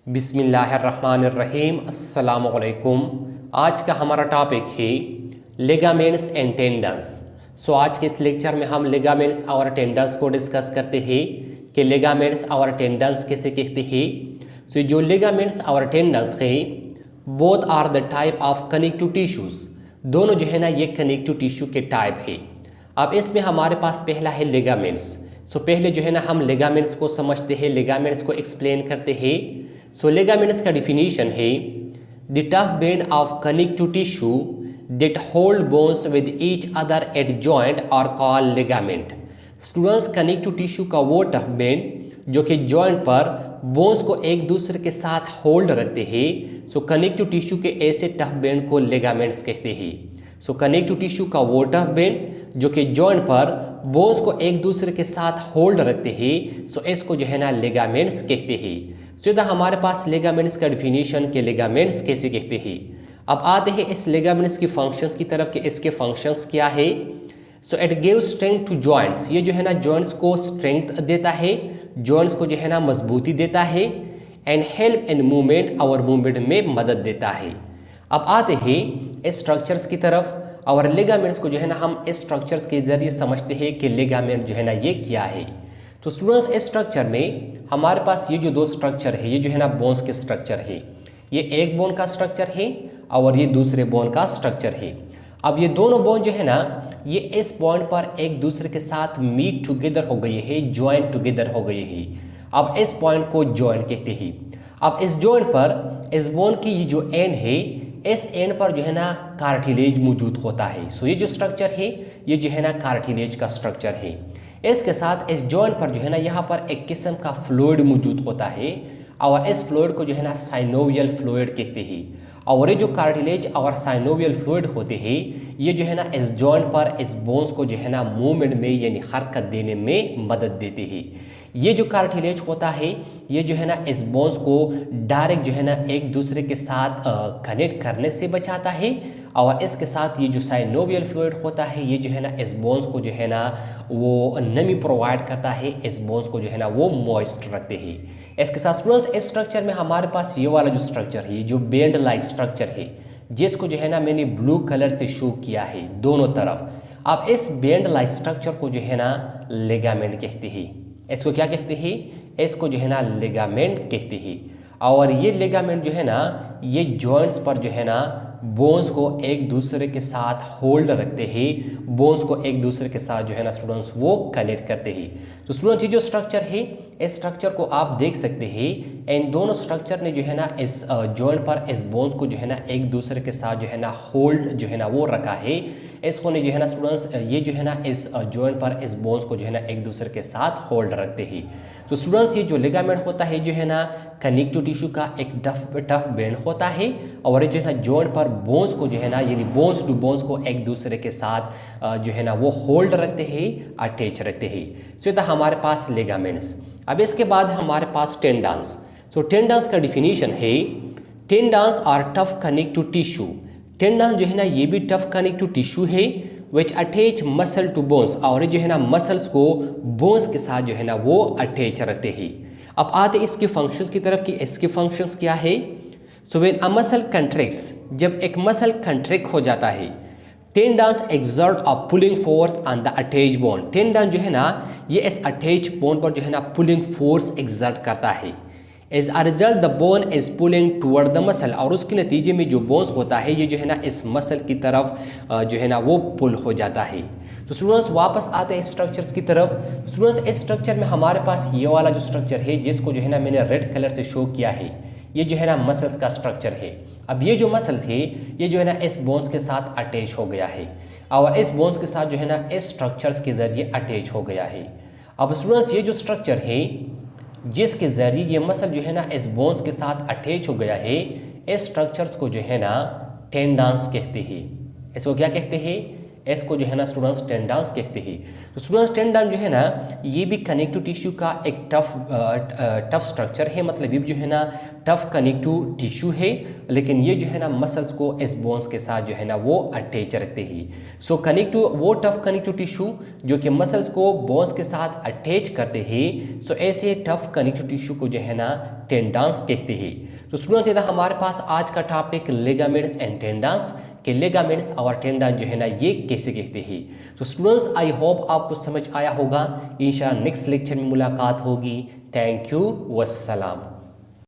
बिस्मिल्लाहिर्रहमानिर्रहीम अस्सलामुअलैकुम। आज का हमारा टॉपिक है लिगामेंट्स एंड टेंडन्स। आज के इस लेक्चर में हम लिगामेंट्स और टेंडन्स को डिस्कस करते हैं कि लिगामेंट्स और टेंडन्स किसे कहते हैं। जो लिगामेंट्स और टेंडन्स है both are the type of connective tissues. दोनों जो है ना ये कनेक्टिव टिश्यू के टाइप है। अब इसमें हमारे पास पहला है लिगामेंट्स। पहले जो है ना हम लिगामेंट्स को समझते हैं, लिगामेंट्स को एक्सप्लेन करते हैं। लिगामेंट्स का डिफिनीशन है the tough band of connective tissue that hold bones with each other at joint और call ligament. Students, connective tissue का वो टफ बैंड जो कि जॉइंट पर बोन्स को एक दूसरे के साथ होल्ड रखते हैं। कनेक्टिव टिश्यू के ऐसे टफ बैंड को लिगामेंट्स कहते हैं। कनेक्टिव टिश्यू का वो टफ बैंड जो कि जॉइंट पर बोन्स को एक दूसरे के साथ होल्ड रखते हैं, इसको जो है ना लिगामेंट्स कहते हैं। सीधा हमारे पास लिगामेंट्स का डिफिनीशन के लिगामेंट्स कैसे कहते हैं। अब आते हैं इस लिगामेंट्स की फंक्शंस की तरफ कि इसके फंक्शंस क्या है। It gives strength to joints. ये जो है ना जॉइंट्स को स्ट्रेंथ देता है, जॉइंट्स को जो है ना मजबूती देता है। एंड हेल्प इन मूवमेंट, और मूवमेंट में मदद देता है। अब आते हैं इस स्ट्रक्चर्स की तरफ और लिगामेंट्स को जो है ना हम इस स्ट्रक्चर्स के जरिए समझते हैं कि लिगामेंट जो है ना ये क्या है। स्टूडेंट्स, इस स्ट्रक्चर में हमारे पास ये जो दो स्ट्रक्चर है, ये जो है ना बोन्स के स्ट्रक्चर है। ये एक बोन का स्ट्रक्चर है और ये दूसरे बोन का स्ट्रक्चर है। अब ये दोनों बोन जो है ना ये इस पॉइंट पर एक दूसरे के साथ मीट टुगेदर हो गए हैं, ज्वाइन टुगेदर हो गए हैं। अब इस पॉइंट को जॉइंट कहते हैं। अब इस जॉइंट पर इस बोन की ये जो एंड है, इस एंड पर जो है ना कार्टिलेज मौजूद होता है। ये जो स्ट्रक्चर है ये जो है ना कार्टिलेज का स्ट्रक्चर है। इसके साथ इस जॉइंट पर जो है ना यहाँ पर एक किस्म का फ्लूइड मौजूद होता है और इस फ्लूइड को जो है ना साइनोवियल फ्लूइड कहते हैं। और ये जो कार्टिलेज और साइनोवियल फ्लूइड होते हैं ये जो है ना इस जॉइंट पर इस बोन्स को जो है ना मूवमेंट में यानी हरकत देने में मदद देते हैं। ये जो कार्टिलेज होता है ये जो है ना इस बोन्स को डायरेक्ट जो है ना एक दूसरे के साथ कनेक्ट करने से बचाता है। और इसके साथ ये जो साइनोवियल फ्लूइड होता है ये जो है ना इस बोन्स को जो है ना वो नमी प्रोवाइड करता है, इस बोन्स को जो है ना वो मॉइस्ट रखते हैं। इसके साथ स्टूडेंट्स, इस स्ट्रक्चर में हमारे पास ये वाला जो स्ट्रक्चर है, जो बैंड लाइक स्ट्रक्चर है, जिसको जो है ना मैंने ब्लू कलर से शो किया है दोनों तरफ। अब इस बैंड लाइक स्ट्रक्चर को जो है ना लिगामेंट कहते हैं। इसको क्या कहते हैं? इसको जो है ना लिगामेंट कहते हैं। और ये लिगामेंट जो है ना ये जॉइंट्स पर जो है ना बोन्स को एक दूसरे के साथ होल्ड रखते हैं, बोन्स को एक दूसरे के साथ जो है ना स्टूडेंट्स वो कनेक्ट करते हैं। स्टूडेंट्स, ये जो स्ट्रक्चर है इस स्ट्रक्चर को आप देख सकते हैं। इन दोनों स्ट्रक्चर ने जो है ना इस जॉइंट पर इस बोन्स को जो है ना एक दूसरे के साथ जो है ना होल्ड जो है ना वो रखा है। इसको ने जो है ना स्टूडेंट्स ये जो है ना इस जॉइंट पर इस बोन्स को जो है ना एक दूसरे के साथ होल्ड रखते हैं। स्टूडेंट्स, ये जो लिगामेंट होता है जो है ना कनेक्टिव टिश्यू का एक टफ बैंड होता है और ये जो है ना जॉइंट पर बोन्स को जो है ना यानी बोन्स टू बोन्स को एक दूसरे के साथ जो है ना वो होल्ड रखते हैं, अटैच रखते हैं। था हमारे पास लिगामेंट्स। अब इसके बाद हमारे पास टेंडन्स। टेंडन्स का डिफिनीशन है tendons are tough connective tissue. Tendons जो है ना ये भी टफ कनेक्टिव टिश्यू है which attach muscle to bones, और जो है ना मसल्स को बोन्स के साथ जो है ना वो अटैच रखते हैं। अब आते इसके फंक्शंस की तरफ कि इसके फंक्शंस क्या है। व्हेन अ मसल कंट्रैक्ट्स, जब एक मसल कंट्रैक्ट हो जाता है, tendons exert a pulling force on the attach bone. Tendon जो है ना ये इस अटैच बोन पर जो है ना पुलिंग फोर्स एक्सर्ट करता है। As a result the bone is pulling toward the muscle, और उसके नतीजे में जो बोन्स होता है ये जो है ना इस मसल की तरफ जो है ना वो पुल हो जाता है। स्टूडेंट्स, वापस आते हैं स्ट्रक्चर्स की तरफ। स्टूडेंट्स, इस स्ट्रक्चर में हमारे पास ये वाला जो स्ट्रक्चर है जिसको जो है ना मैंने रेड कलर से शो किया है, ये जो है ना मसल्स का स्ट्रक्चर है। अब ये जो मसल है ये जो है ना इस बोन्स के साथ अटैच हो गया है और इस बोन्स के साथ जो है ना इस स्ट्रक्चर्स के जरिए अटैच हो गया है। अब स्टूडेंट्स, ये जो स्ट्रक्चर है जिसके जरिए ये मसल जो है ना इस बोन्स के साथ अटैच हो गया है, इस स्ट्रक्चर्स को जो है ना टेंडन्स कहते हैं। इसको क्या कहते हैं? इसको जो है ना स्टूडेंट्स टेंडन्स कहते हैं। तो स्टूडेंट्स टेंडन जो है ना ये भी कनेक्टिव टिश्यू का एक टफ स्ट्रक्चर है, मतलब ये जो है ना टफ कनेक्टिव टिश्यू है, लेकिन ये जो है ना मसल्स को इस बोन्स के साथ जो है ना वो अटैच रखते हैं। सो कनेक्टिव वो टफ कनेक्टिव टिश्यू जो कि मसल्स को बोन्स के साथ अटैच करते हैं, सो ऐसे टफ कनेक्टिव टिश्यू को जो है ना टेंडन्स कहते हैं। तो स्टूडेंट्स इधर हमारे पास आज का टॉपिक लिगामेंट्स एंड टेंडन्स के लिगामेंट्स और टेंडन जो है ना ये कैसे कहते हैं। तो स्टूडेंट्स आई होप आपको समझ आया होगा। इंशाल्लाह नेक्स्ट लेक्चर में मुलाकात होगी। Thank you, वस्सलाम।